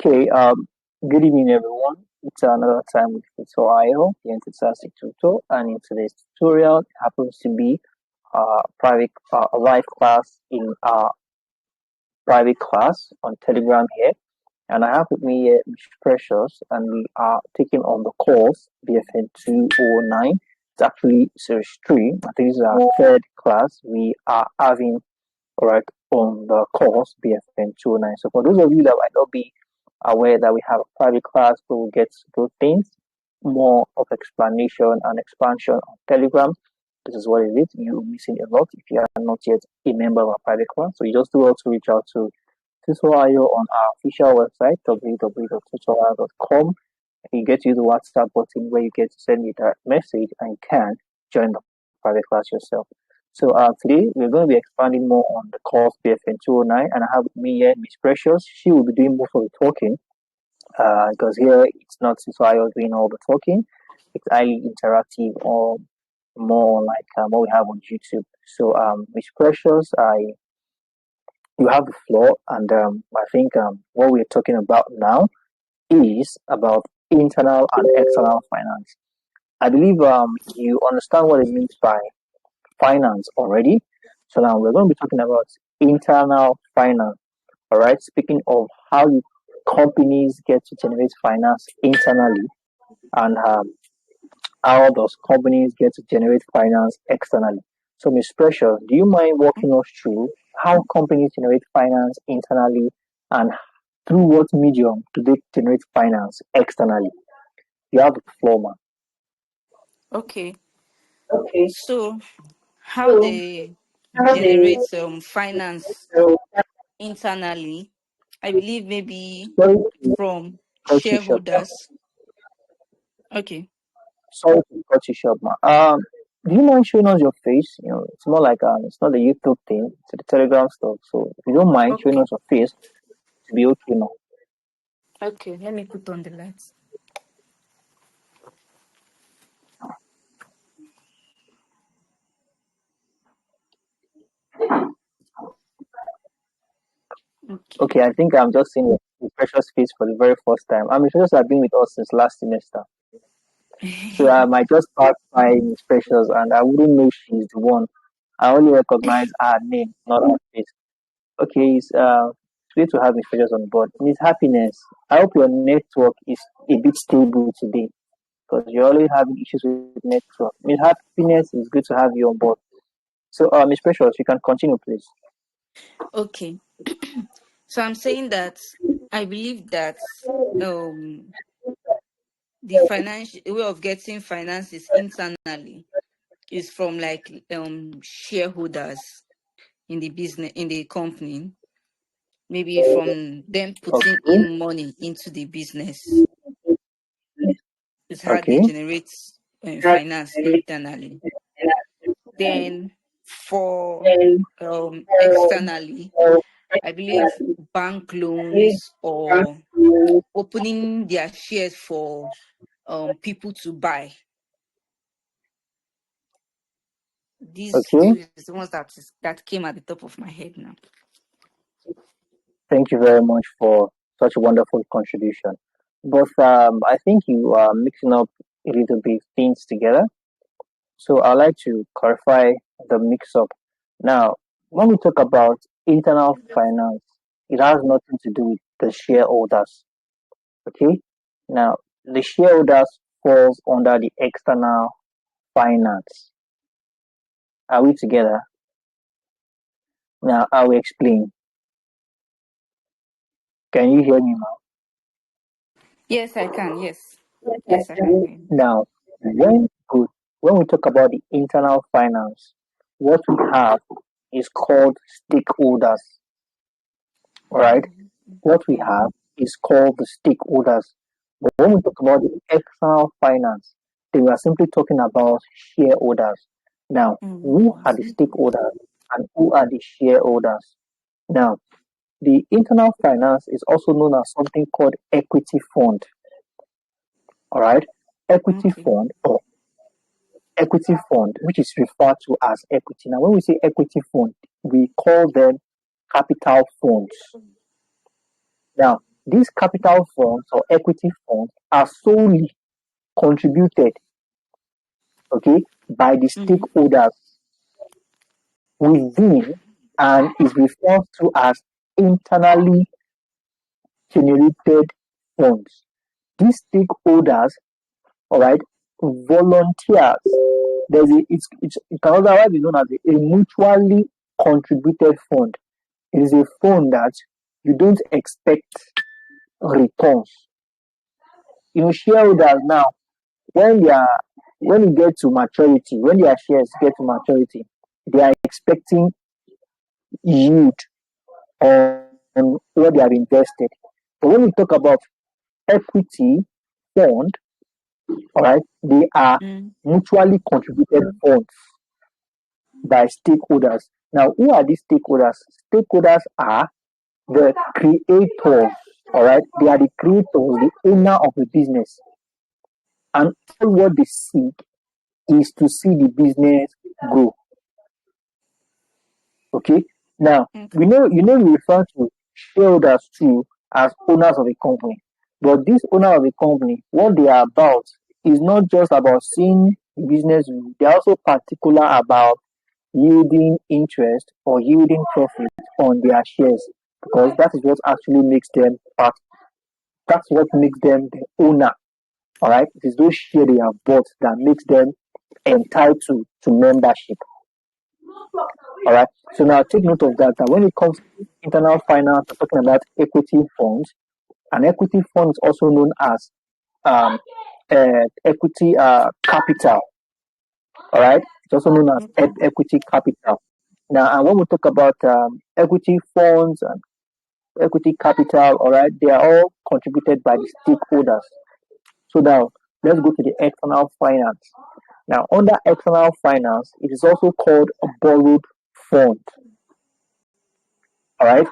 Okay, good evening, everyone. It's another time with Tutorial, the enthusiastic tutor, and in today's tutorial, it happens to be a live class in private class on Telegram here, and I have with me here Ms. Precious, and we are taking on the course BFN209. It's actually series 3. I think this is our third class we are having, all right, on the course BFN209. So for those of you that might not be aware that we have a private class where we get to do things, more of explanation and expansion on Telegram. This is what it is. You're missing a lot if you are not yet a member of our private class. So you just do well to reach out to Tutorial on our official website, www.tutorial.com. You get to use the WhatsApp button where you get to send me that message and you can join the private class yourself. So today we're going to be expanding more on the course BFN209, and I have with me here Miss Precious. She will be doing most of the talking because here it's not Tutorial doing all the talking. It's highly interactive or more like what we have on YouTube. So Miss Precious, you have the floor, and I think what we're talking about now is about internal and external finance. I believe you understand what it means by finance already. So now we're going to be talking about internal finance. All right. Speaking of how companies get to generate finance internally, and how does companies get to generate finance externally. So, Ms. Precious, do you mind walking us through how companies generate finance internally and through what medium do they generate finance externally? You have the floor, ma'am. Okay. So, how they generate finance internally, I believe maybe from shareholders. Okay. Sorry to cut you short, ma'am. Do you mind showing us your face? You know, it's more like it's not the YouTube thing, it's the Telegram stuff. So if you don't mind showing us your face, to be okay now. Okay, let me put on the lights. Okay, I think I'm just seeing the Precious face for the very first time. I mean, Precious has been with us since last semester. So I might just pass by Miss Precious and I wouldn't know she's the one. I only recognize her name, not her face. Okay, it's great to have Miss Precious on board. Miss Happiness, I hope your network is a bit stable today because you're always having issues with network. Miss Happiness, it's good to have you on board. So, Miss Precious, you can continue, please. Okay. So I'm saying that I believe that the financial way of getting finances internally is from like shareholders in the business, in the company, maybe from them putting in money into the business. Is how they generate finance internally. Then for externally, I believe bank loans or opening their shares for people to buy. These two is the ones that came at the top of my head now. Thank you very much for such a wonderful contribution. But I think you are mixing up a little bit things together. So I'd like to clarify the mix up. Now, when we talk about internal finance, it has nothing to do with the shareholders. Okay? Now, the shareholders falls under the external finance. Are we together? Now, I will explain. Can you hear me now? Yes, I can. Yes, I can. Now, when we talk about the internal finance, what we have is called stakeholders. All right? What we have is called the stakeholders. But when we talk about the external finance, then we are simply talking about shareholders. Now, who are the stakeholders and who are the shareholders? Now, the internal finance is also known as something called equity fund. All right? Equity fund, or equity fund, which is referred to as equity. Now, when we say equity fund, we call them capital funds. Now, These capital funds or equity funds are solely contributed, okay, by the Mm-hmm. stakeholders within and is referred to as internally generated funds. These stakeholders, all right, volunteers. It can otherwise be known as a mutually contributed fund. It is a fund that you don't expect returns. Shareholders now, when they are when you get to maturity, when their shares get to maturity, they are expecting yield on what they have invested. But when we talk about equity fund, all right, they are Mm-hmm. mutually contributed funds by stakeholders. Now, who are these stakeholders? Stakeholders are the creators, all right? They are the creators, the owner of the business. And all what they seek is to see the business grow. Okay. Now, Okay. we refer to shareholders too as owners of a company. But this owner of a company, what they are about is not just about seeing the business grow. They are also particular about yielding interest or yielding profit on their shares because that is what actually makes them part. That's what makes them the owner. All right. It is those shares they have bought that makes them entitled to membership. All right. So now take note of that. That when it comes to internal finance, we're talking about equity funds. An equity fund is also known as um, equity capital. All right. It's also known as Okay. equity capital. Now, and when we talk about equity funds and equity capital, all right, they are all contributed by the stakeholders. So now let's go to the external finance. Now, under external finance, it is also called a borrowed fund. All right.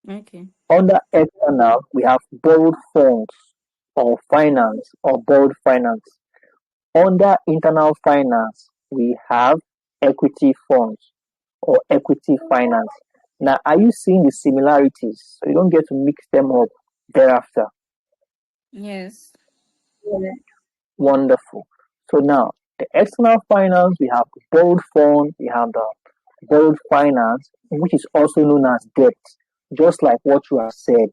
Okay. Under external, we have borrowed funds or finance or borrowed finance. Under internal finance, we have equity funds or equity finance. Now, are you seeing the similarities? So you don't get to mix them up thereafter. Yes. Wonderful. So now, the external finance, we have the borrowed fund, we have the borrowed finance, which is also known as debt, just like what you have said.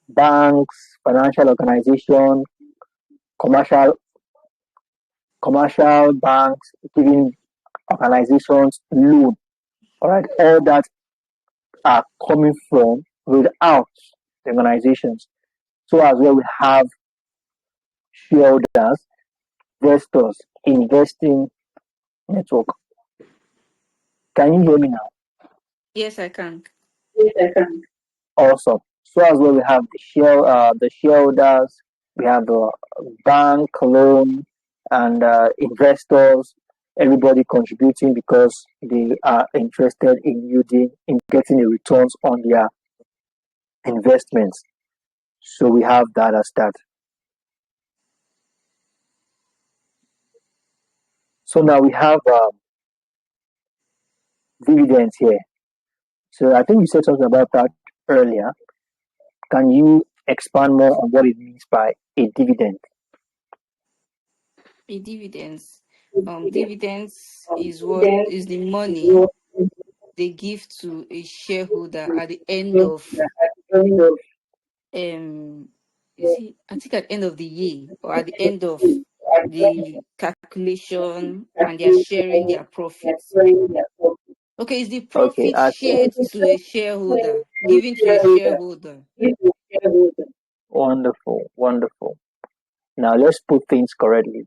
Banks, financial organization, commercial commercial banks giving organizations loan. All right, all that are coming from without the organizations. So as well, we have shareholders, investors, investing network. Can you hear me now? Yes, I can. Awesome. So as well, we have the shareholders, we have the bank loan, and investors. Everybody contributing because they are interested in getting the returns on their investments. So we have that as that. So now we have dividends here. So I think you said something about that earlier. Can you expand more on what it means by a dividend? A dividends. Dividends is what is the money they give to a shareholder at the end of um is it I think at the end of the year or at the end of the calculation and they are sharing their profits. Okay, is the Okay, profit shared to a shareholder, given to a shareholder? wonderful, wonderful. Now let's put things correctly.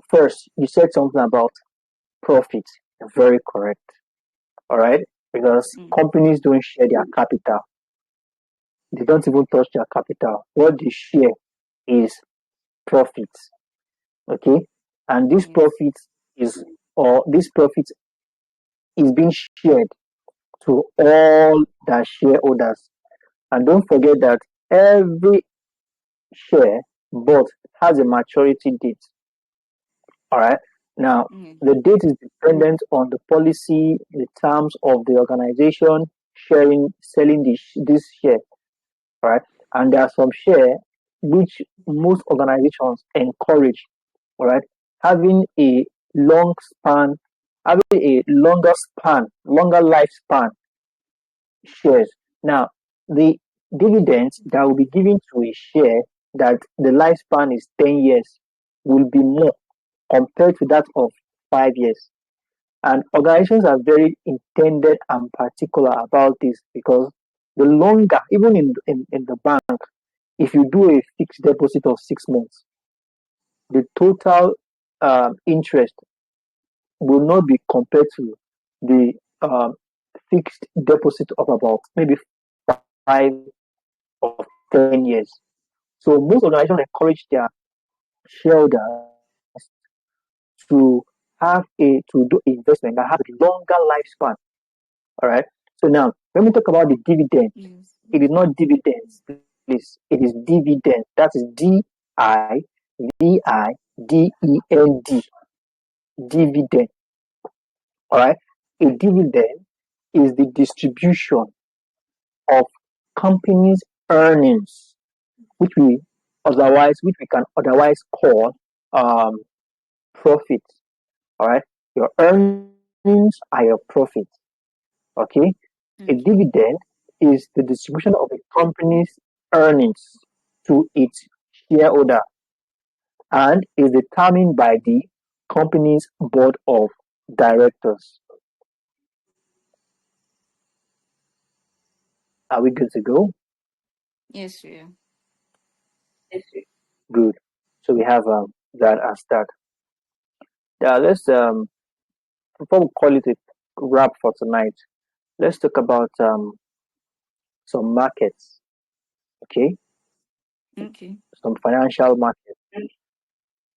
First, you said something about profit. Very correct. All right, because Mm, companies don't share their capital. They don't even touch their capital. What they share is profits. Okay, and yes. this profit is being shared to all the shareholders. And don't forget that every share bought has a maturity date. All right. Now, Mm, the date is dependent on the policy, the terms of the organization selling this share. All right, and there are some share which most organizations encourage. All right, having a long span, having a longer lifespan shares. Now, the dividends that will be given to a share that the lifespan is 10 years will be more compared to that of 5 years. And organizations are very intended and particular about this because the longer, even in the bank, if you do a fixed deposit of 6 months, the total interest will not be compared to the fixed deposit of about maybe 5 or 10 years. So most organizations encourage their shareholders to have to do investment that has a longer lifespan. All right. So now, when we talk about the dividend, Yes. it is not dividends, please. It is dividend. That is DIVIDEND. Dividend. All right. A dividend is the distribution of companies' earnings, which we can otherwise call um, profit. All right, your earnings are your profit. Okay, a Okay. dividend is the distribution of a company's earnings to its shareholder and is determined by the company's board of directors. Are we good to go? Yes, we are. Good. So we have that as that. Let's before we call it a wrap for tonight, let's talk about some markets. Okay, Okay. some financial markets.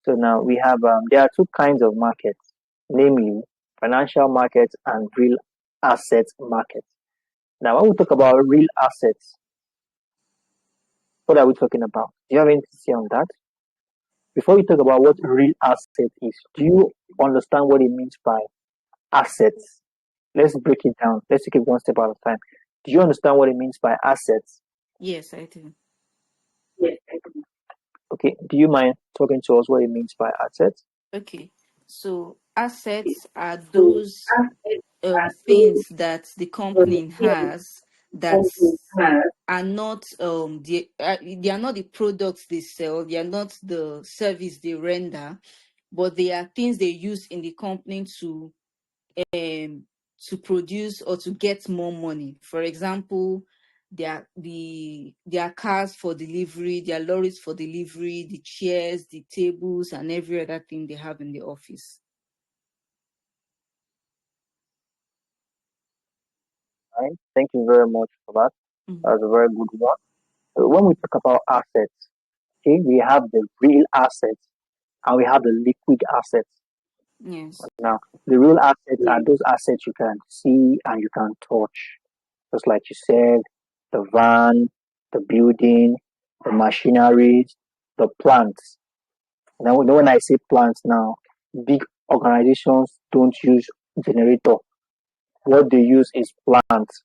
So now we have there are two kinds of markets, namely financial markets and real assets markets. Now, when we talk about real assets, what are we talking about? Do you have anything to say on that? Before we talk about what real asset is, do you understand what it means by assets? Let's break it down. Let's take it one step at a time. Do you understand what it means by assets? Yes, I do. Okay. Do you mind talking to us what it means by assets? Okay. So assets are those things that the company has that are not they are not the products they sell, they are not the service they render, but they are things they use in the company um to produce or to get more money. For example, their cars for delivery, their lorries for delivery, the chairs, the tables, and every other thing they have in the office. Right. Thank you very much for that. Mhm. That's a very good one. So when we talk about assets, okay, we have the real assets and we have the liquid assets. Yes. Now, the real assets are those assets you can see and you can touch. Just like you said, the van, the building, the machineries, the plants. Now, when I say plants now, big organizations don't use generator. What they use is plants.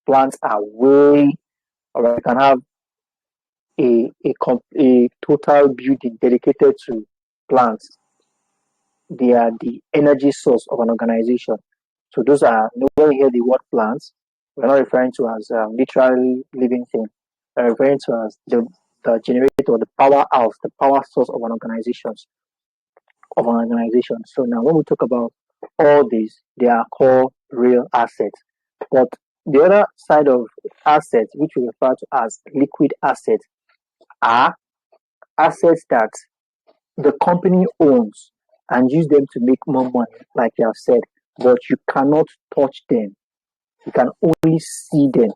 Plants are way, or you can have a total building dedicated to plants. They are the energy source of an organization. So those are, when we hear the word plants, we're not referring to as literally living thing. We're referring to as the generator, the powerhouse, the power source of an organization. So now when we talk about all these, they are called real assets. But the other side of assets, which we refer to as liquid assets, are assets that the company owns and use them to make more money, like you have said, but you cannot touch them. You can only see them.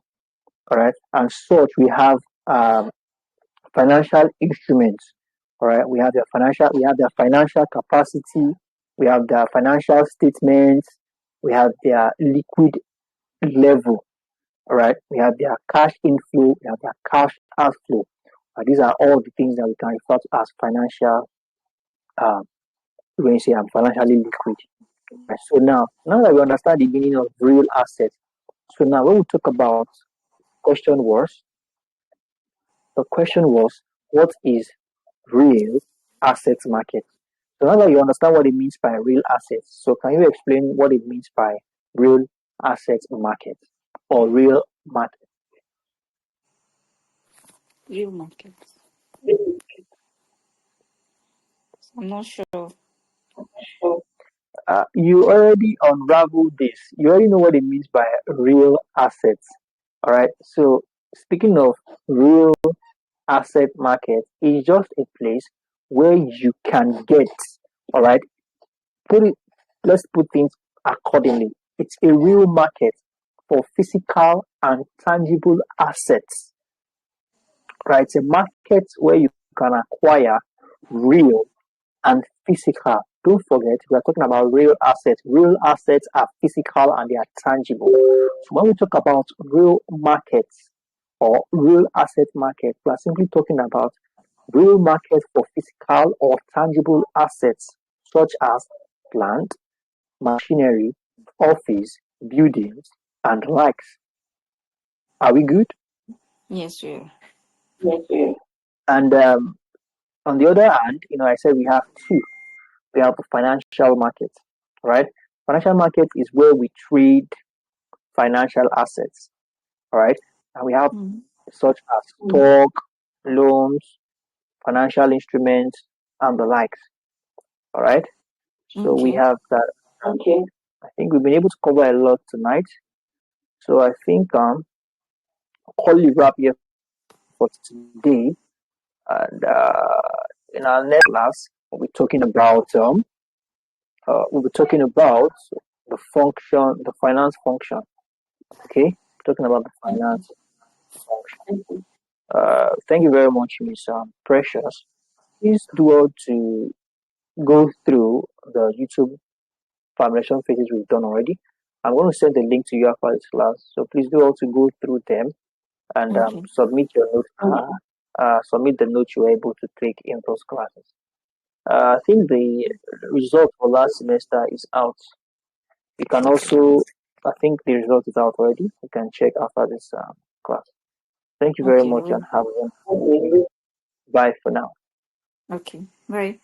All right. And such we have financial instruments. All right. We have their financial capacity, we have their financial statements, we have their liquid level. All right. We have their cash inflow, we have their cash outflow. These are all the things that we can refer to as financial um, when you say I'm financially liquid. Right. So now that we understand the meaning of real assets, so now when we talk about question was The question was, what is real assets market? So now that you understand what it means by real assets, so can you explain what it means by real assets market or real market? Real market. I'm not sure. You already unraveled this. You already know what it means by real assets. All right. So speaking of real asset market, is just a place where you can get. All right. Put it. Let's put things accordingly. It's a real market for physical and tangible assets. Right. It's a market where you can acquire real and physical. Don't forget, we are talking about real assets. Real assets are physical and they are tangible. So when we talk about real markets or real asset market, we are simply talking about real market for physical or tangible assets such as plant, machinery, office, buildings, and likes. Are we good? Yes, real. And on the other hand, I said we have two. We have the financial market, right? Financial market is where we trade financial assets, all right? And we have Mm. such as stock, loans, financial instruments, and the likes, all right? So we Okay. have that. Okay. I think we've been able to cover a lot tonight. So I think I'll call it wrap here for today. And in our next class, we'll be talking about the function, the finance function. Okay, talking about the Okay. finance function. Thank you very much, Miss Precious. Please do well to go through the YouTube foundation phases we've done already. I'm going to send the link to you after this class, so please do well to go through them and Okay. submit your notes. Submit the notes you were able to take in those classes. I think the result for last semester is out. You can also, I think the result is out already. You can check after this class. Thank you very Okay. much and Well. have a wonderful day. Bye for now. Okay. Right.